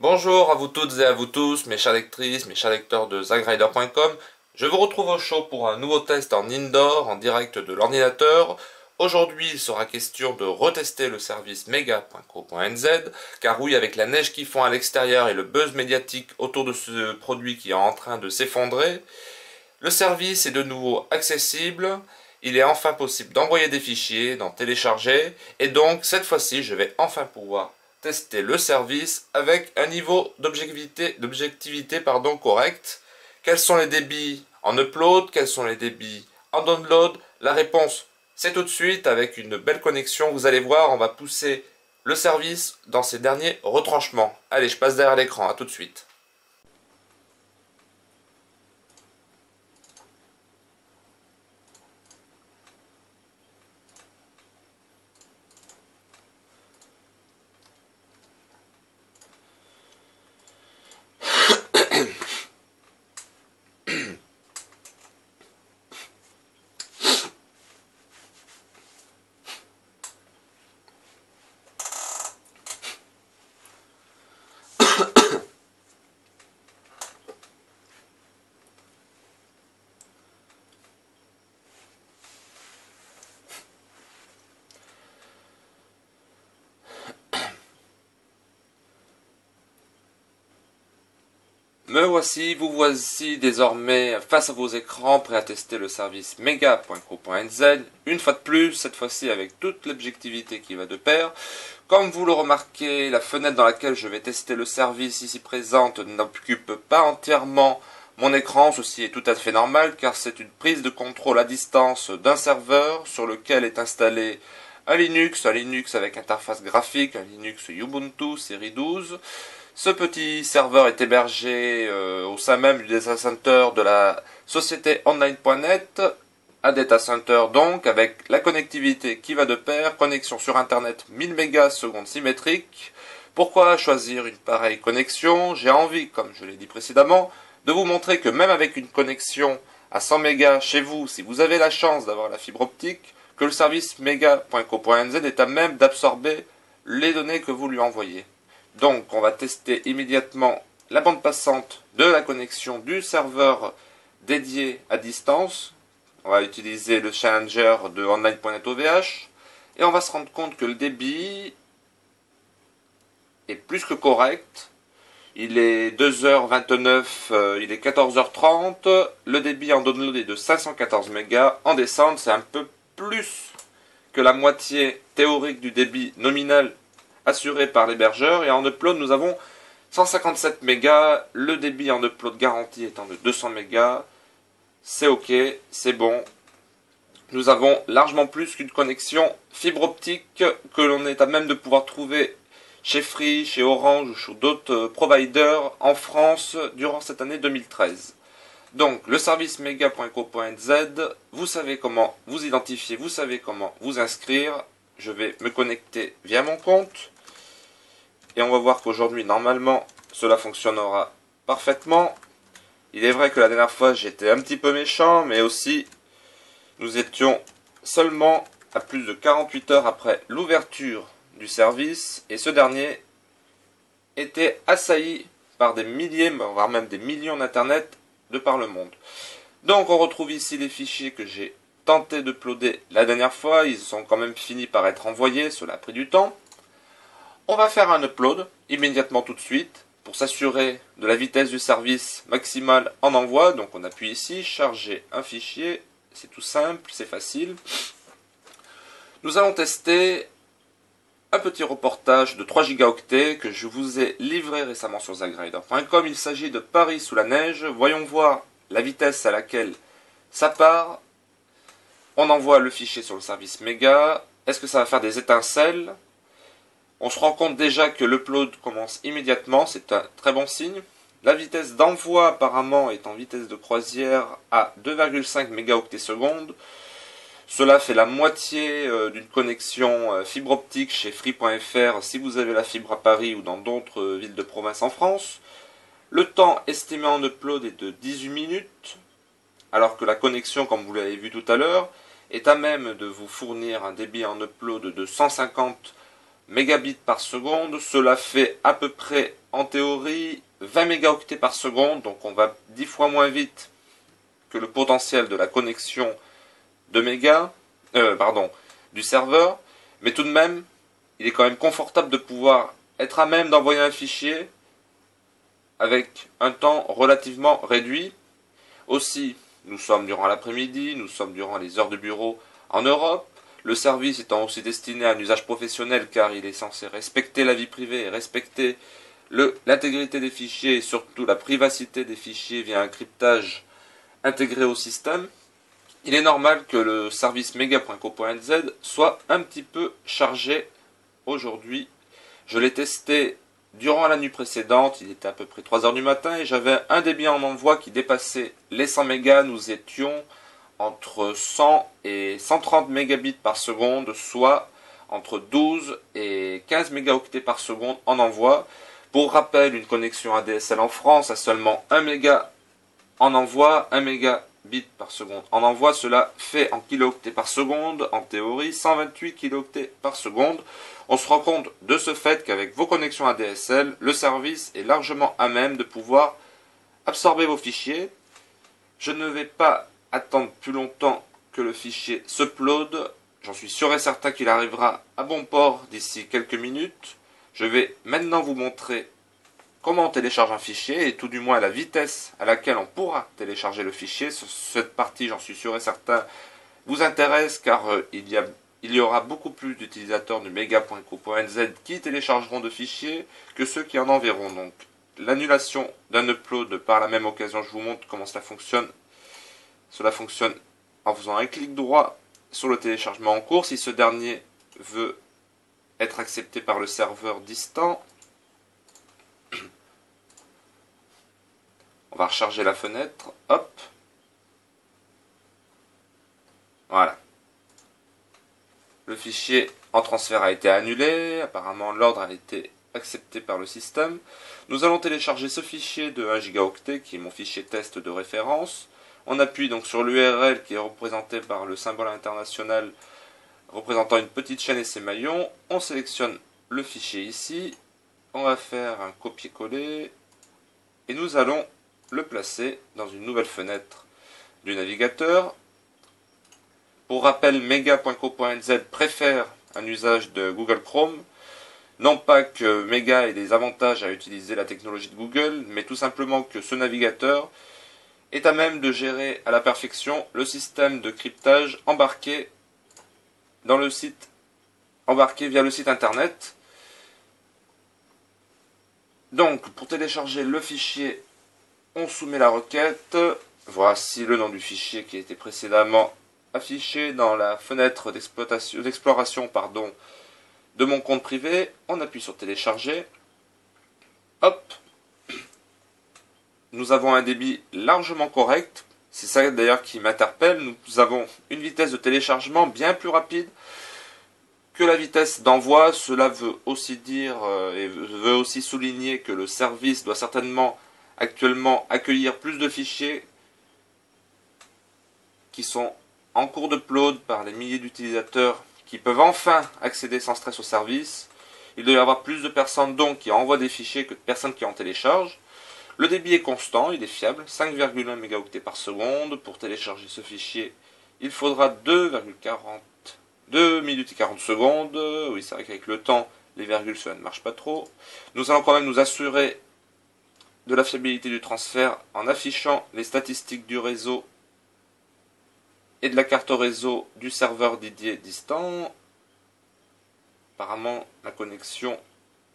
Bonjour à vous toutes et à vous tous, mes chers lectrices, mes chers lecteurs de zagrider.com. Je vous retrouve au show pour un nouveau test en indoor, en direct de l'ordinateur. Aujourd'hui, il sera question de retester le service mega.co.nz, car oui, avec la neige qui fond à l'extérieur et le buzz médiatique autour de ce produit qui est en train de s'effondrer, le service est de nouveau accessible. Il est enfin possible d'envoyer des fichiers, d'en télécharger, et donc cette fois-ci, je vais enfin pouvoir tester le service avec un niveau d'objectivité correct. Quels sont les débits en upload, quels sont les débits en download? La réponse, c'est tout de suite avec une belle connexion. Vous allez voir, on va pousser le service dans ses derniers retranchements. Allez, je passe derrière l'écran, à tout de suite. Me voici, vous voici désormais face à vos écrans, prêts à tester le service mega.co.nz, une fois de plus, cette fois-ci avec toute l'objectivité qui va de pair. Comme vous le remarquez, la fenêtre dans laquelle je vais tester le service ici présente n'occupe pas entièrement mon écran, ceci est tout à fait normal car c'est une prise de contrôle à distance d'un serveur sur lequel est installé un Linux avec interface graphique, un Linux Ubuntu série 12. Ce petit serveur est hébergé au sein même du data center de la société online.net, un data center donc avec la connectivité qui va de pair, connexion sur internet 1000 mégas seconde symétrique. Pourquoi choisir une pareille connexion? J'ai envie, comme je l'ai dit précédemment, de vous montrer que même avec une connexion à 100 mégas chez vous, si vous avez la chance d'avoir la fibre optique, que le service mega.co.nz est à même d'absorber les données que vous lui envoyez. Donc on va tester immédiatement la bande passante de la connexion du serveur dédié à distance. On va utiliser le challenger de online.net OVH et on va se rendre compte que le débit est plus que correct. Il est 2h29, il est 14h30. Le débit en download est de 514 mégas. En descente, c'est un peu plus que la moitié théorique du débit nominal assuré par l'hébergeur. Et en upload, nous avons 157 mégas. Le débit en upload garanti étant de 200 mégas. C'est ok, c'est bon. Nous avons largement plus qu'une connexion fibre optique que l'on est à même de pouvoir trouver chez Free, chez Orange ou chez d'autres providers en France durant cette année 2013. Donc, le service mega.co.nz, vous savez comment vous identifier, vous savez comment vous inscrire. Je vais me connecter via mon compte. Et on va voir qu'aujourd'hui, normalement, cela fonctionnera parfaitement. Il est vrai que la dernière fois, j'étais un petit peu méchant, mais aussi, nous étions seulement à plus de 48 heures après l'ouverture du service, et ce dernier était assailli par des milliers, voire même des millions d'internet de par le monde. Donc on retrouve ici les fichiers que j'ai tenté d'uploader la dernière fois, ils sont quand même finis par être envoyés, cela a pris du temps. On va faire un upload immédiatement tout de suite pour s'assurer de la vitesse du service maximale en envoi. Donc on appuie ici, charger un fichier, c'est tout simple, c'est facile. Nous allons tester un petit reportage de 3 gigaoctets que je vous ai livré récemment sur zagrider.com. Il s'agit de Paris sous la neige. Voyons voir la vitesse à laquelle ça part. On envoie le fichier sur le service méga. Est-ce que ça va faire des étincelles? On se rend compte déjà que l'upload commence immédiatement, c'est un très bon signe. La vitesse d'envoi apparemment est en vitesse de croisière à 2,5 mégaoctets seconde. Cela fait la moitié d'une connexion fibre optique chez Free.fr si vous avez la fibre à Paris ou dans d'autres villes de province en France. Le temps estimé en upload est de 18 minutes, alors que la connexion, comme vous l'avez vu tout à l'heure, est à même de vous fournir un débit en upload de 150 mégabits par seconde. Cela fait à peu près, en théorie, 20 mégaoctets par seconde. Donc on va 10 fois moins vite que le potentiel de la connexion de du serveur. Mais tout de même, il est quand même confortable de pouvoir être à même d'envoyer un fichier avec un temps relativement réduit. Aussi, nous sommes durant l'après-midi, nous sommes durant les heures de bureau en Europe. Le service étant aussi destiné à un usage professionnel car il est censé respecter la vie privée et respecter l'intégrité des fichiers et surtout la privacité des fichiers via un cryptage intégré au système, il est normal que le service mega.co.nz soit un petit peu chargé aujourd'hui. Je l'ai testé durant la nuit précédente, il était à peu près 3 heures du matin et j'avais un débit en envoi qui dépassait les 100 mégas. Nous étions entre 100 et 130 mégabits par seconde, soit entre 12 et 15 mégaoctets par seconde en envoi. Pour rappel, une connexion ADSL en France a seulement 1 méga en envoi, 1 mégabit par seconde en envoi. Cela fait en kilooctets par seconde, en théorie, 128 kilooctets par seconde. On se rend compte de ce fait qu'avec vos connexions ADSL, le service est largement à même de pouvoir absorber vos fichiers. Je ne vais pas attendre plus longtemps que le fichier s'upload. J'en suis sûr et certain qu'il arrivera à bon port d'ici quelques minutes. Je vais maintenant vous montrer comment on télécharge un fichier et tout du moins la vitesse à laquelle on pourra télécharger le fichier. Cette partie, j'en suis sûr et certain, vous intéresse car il y aura beaucoup plus d'utilisateurs de mega.co.nz qui téléchargeront de fichiers que ceux qui en enverront. Donc l'annulation d'un upload, par la même occasion, je vous montre comment cela fonctionne. Cela fonctionne en faisant un clic droit sur le téléchargement en cours. Si ce dernier veut être accepté par le serveur distant, on va recharger la fenêtre. Hop. Voilà. Le fichier en transfert a été annulé. Apparemment, l'ordre a été accepté par le système. Nous allons télécharger ce fichier de 1 gigaoctet qui est mon fichier test de référence. On appuie donc sur l'URL qui est représenté par le symbole international représentant une petite chaîne et ses maillons. On sélectionne le fichier ici. On va faire un copier-coller et nous allons le placer dans une nouvelle fenêtre du navigateur. Pour rappel, mega.co.nz préfère un usage de Google Chrome. Non pas que Mega ait des avantages à utiliser la technologie de Google, mais tout simplement que ce navigateur est à même de gérer à la perfection le système de cryptage embarqué via le site internet. Donc, pour télécharger le fichier, on soumet la requête. Voici le nom du fichier qui était précédemment affiché dans la fenêtre d'exploration de mon compte privé. On appuie sur télécharger. Hop. Nous avons un débit largement correct. C'est ça d'ailleurs qui m'interpelle. Nous avons une vitesse de téléchargement bien plus rapide que la vitesse d'envoi. Cela veut aussi dire et veut aussi souligner que le service doit certainement actuellement accueillir plus de fichiers qui sont en cours d'upload par les milliers d'utilisateurs qui peuvent enfin accéder sans stress au service. Il doit y avoir plus de personnes donc qui envoient des fichiers que de personnes qui en téléchargent. Le débit est constant, il est fiable, 5,1 mégaoctets par seconde. Pour télécharger ce fichier, il faudra 2 minutes et 40 secondes. Oui, c'est vrai qu'avec le temps, les virgules, cela ne marche pas trop. Nous allons quand même nous assurer de la fiabilité du transfert en affichant les statistiques du réseau et de la carte réseau du serveur dédié distant. Apparemment, la connexion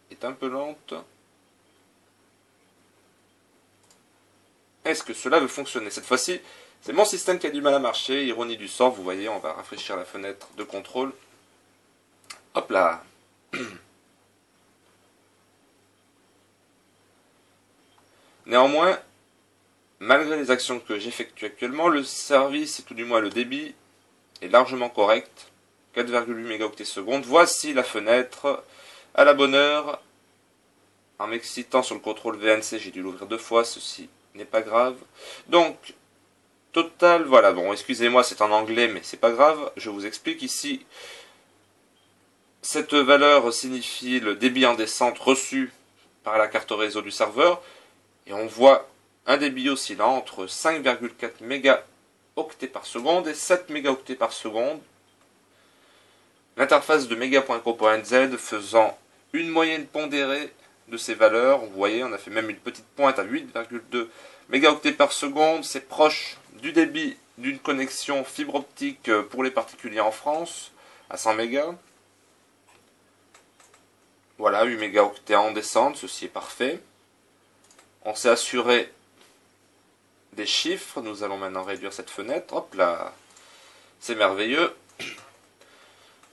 est un peu lente. Est-ce que cela veut fonctionner? Cette fois-ci, c'est mon système qui a du mal à marcher. Ironie du sort, vous voyez, on va rafraîchir la fenêtre de contrôle. Hop là. Néanmoins, malgré les actions que j'effectue actuellement, le service, et tout du moins le débit, est largement correct. 4,8 mégaoctets seconde. Voici la fenêtre à la bonne heure. En m'excitant sur le contrôle VNC, j'ai dû l'ouvrir 2 fois, ceci n'est pas grave. Donc, total, voilà, bon, excusez-moi, c'est en anglais, mais c'est pas grave, je vous explique ici. Cette valeur signifie le débit en descente reçu par la carte réseau du serveur. Et on voit un débit oscillant entre 5,4 mégaoctets par seconde et 7 mégaoctets par seconde. L'interface de mega.co.nz faisant une moyenne pondérée de ces valeurs. Vous voyez, on a fait même une petite pointe à 8,2 mégaoctets par seconde. C'est proche du débit d'une connexion fibre optique pour les particuliers en France, à 100 mégas. Voilà, 8 mégaoctets en descente, ceci est parfait. On s'est assuré des chiffres. Nous allons maintenant réduire cette fenêtre. Hop là, c'est merveilleux.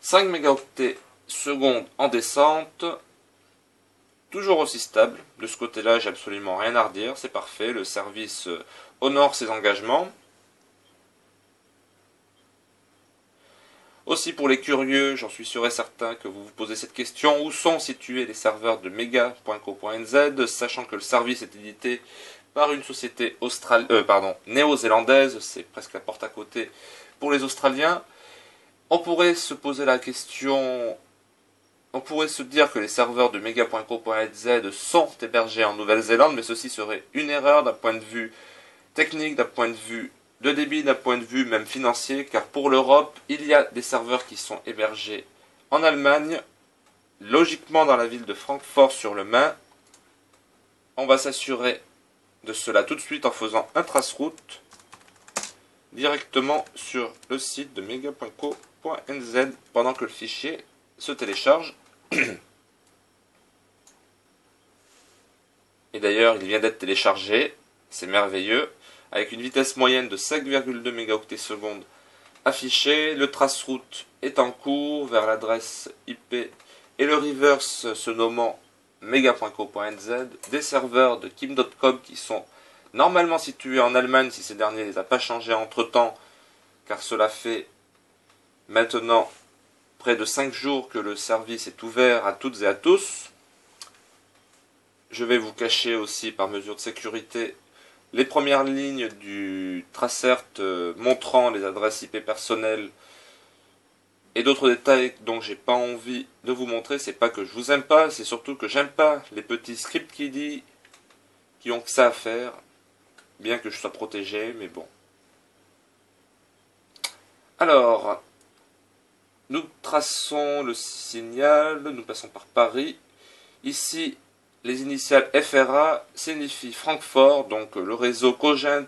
5 mégaoctets seconde en descente. Toujours aussi stable. De ce côté-là, j'ai absolument rien à redire. C'est parfait. Le service honore ses engagements. Aussi pour les curieux, j'en suis sûr et certain que vous vous posez cette question. Où sont situés les serveurs de mega.co.nz, sachant que le service est édité par une société néo-zélandaise. C'est presque la porte à côté pour les Australiens. On pourrait se poser la question, on pourrait se dire que les serveurs de mega.co.nz sont hébergés en Nouvelle-Zélande, mais ceci serait une erreur d'un point de vue technique, d'un point de vue de débit, d'un point de vue même financier, car pour l'Europe, il y a des serveurs qui sont hébergés en Allemagne, logiquement dans la ville de Francfort-sur-le-Main. On va s'assurer de cela tout de suite en faisant un trace-route directement sur le site de mega.co.nz pendant que le fichier se télécharge. Et d'ailleurs, il vient d'être téléchargé, c'est merveilleux, avec une vitesse moyenne de 5,2 mégaoctets seconde affichée. Le trace-route est en cours vers l'adresse IP et le reverse se nommant mega.co.nz. Des serveurs de kim.com qui sont normalement situés en Allemagne si ces derniers ne les a pas changés entre temps, car cela fait maintenant près de 5 jours que le service est ouvert à toutes et à tous. Je vais vous cacher aussi par mesure de sécurité les premières lignes du tracert montrant les adresses IP personnelles et d'autres détails dont j'ai pas envie de vous montrer. C'est pas que je vous aime pas, c'est surtout que j'aime pas les petits script kiddie qui ont que ça à faire, bien que je sois protégé, mais bon. Alors, nous traçons le signal, nous passons par Paris. Ici, les initiales FRA signifient Francfort, donc le réseau Cogent,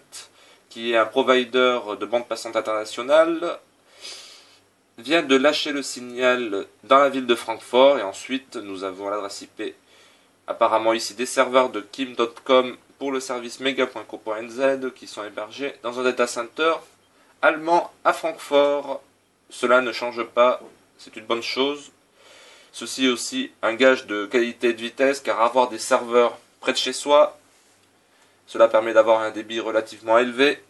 qui est un provider de bande passante internationale, vient de lâcher le signal dans la ville de Francfort, et ensuite nous avons l'adresse IP, apparemment ici des serveurs de kim.com pour le service mega.co.nz qui sont hébergés dans un data center allemand à Francfort. Cela ne change pas, c'est une bonne chose. Ceci est aussi un gage de qualité et de vitesse, car avoir des serveurs près de chez soi, cela permet d'avoir un débit relativement élevé,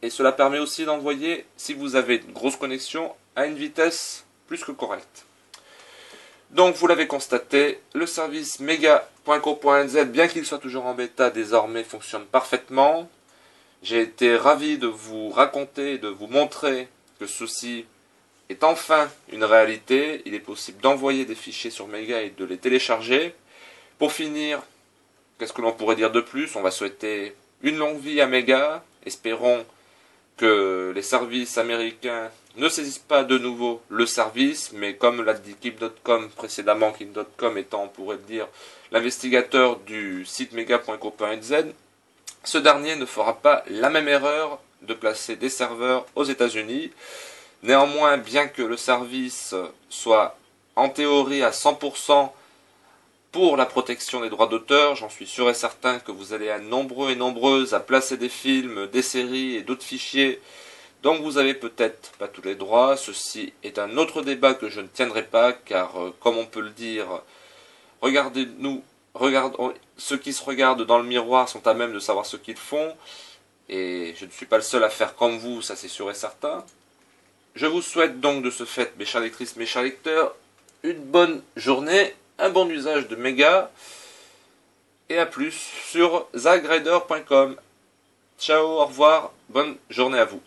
et cela permet aussi d'envoyer, si vous avez une grosse connexion, à une vitesse plus que correcte. Donc vous l'avez constaté, le service mega.co.nz, bien qu'il soit toujours en bêta, désormais fonctionne parfaitement. J'ai été ravi de vous raconter, de vous montrer que ceci est enfin une réalité. Il est possible d'envoyer des fichiers sur Mega et de les télécharger. Pour finir, qu'est-ce que l'on pourrait dire de plus? On va souhaiter une longue vie à Mega. Espérons que les services américains ne saisissent pas de nouveau le service, mais comme l'a dit kim.com précédemment, kim.com étant, on pourrait dire, l'investigateur du site mega.co.nz, ce dernier ne fera pas la même erreur de placer des serveurs aux États-Unis. Néanmoins, bien que le service soit en théorie à 100% pour la protection des droits d'auteur, j'en suis sûr et certain que vous allez être nombreux et nombreuses à placer des films, des séries et d'autres fichiers dont vous avez peut-être pas tous les droits. Ceci est un autre débat que je ne tiendrai pas, car comme on peut le dire, ceux qui se regardent dans le miroir sont à même de savoir ce qu'ils font, et je ne suis pas le seul à faire comme vous, ça c'est sûr et certain. Je vous souhaite donc de ce fait, mes chers lectrices, mes chers lecteurs, une bonne journée, un bon usage de Mega, et à plus sur zagrader.com. Ciao, au revoir, bonne journée à vous.